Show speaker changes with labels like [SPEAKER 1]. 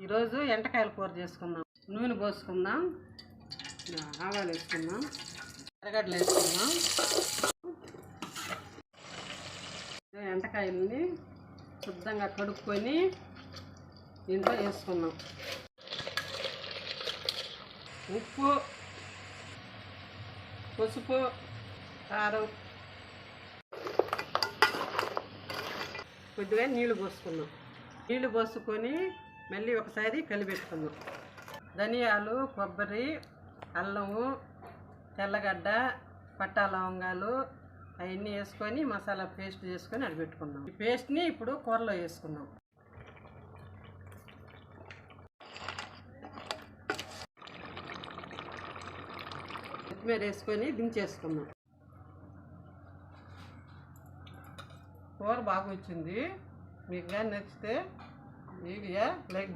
[SPEAKER 1] ఈరోజు ఎంటకాయల కూర చేసుకుందాం. నూనె పోసుకుందాం, ఆవాలు వేసుకుందాం, ఎర్రగడ్డలు వేసుకుందాం. ఎంటకాయలని శుద్ధంగా కడుక్కొని దీంట్లో వేసుకుందాం. ఉప్పు, పసుపు, కారం, కొద్దిగా నీళ్లు పోసుకుందాం. నీళ్లు పోసుకొని మళ్ళీ ఒకసారి కలిపెట్టుకుందాం. ధనియాలు, కొబ్బరి, అల్లము, తెల్లగడ్డ, పట్టా లవంగాలు అవన్నీ వేసుకొని మసాలా పేస్ట్ చేసుకొని అది పెట్టుకుందాం. ఈ పేస్ట్ని ఇప్పుడు కూరలో వేసుకుందాం. కొత్తిమీర వేసుకొని దించేసుకుందాం. కూర బాగా వచ్చింది. మీకు కానీ నచ్చితే వీడియో లైక్ చేయండి.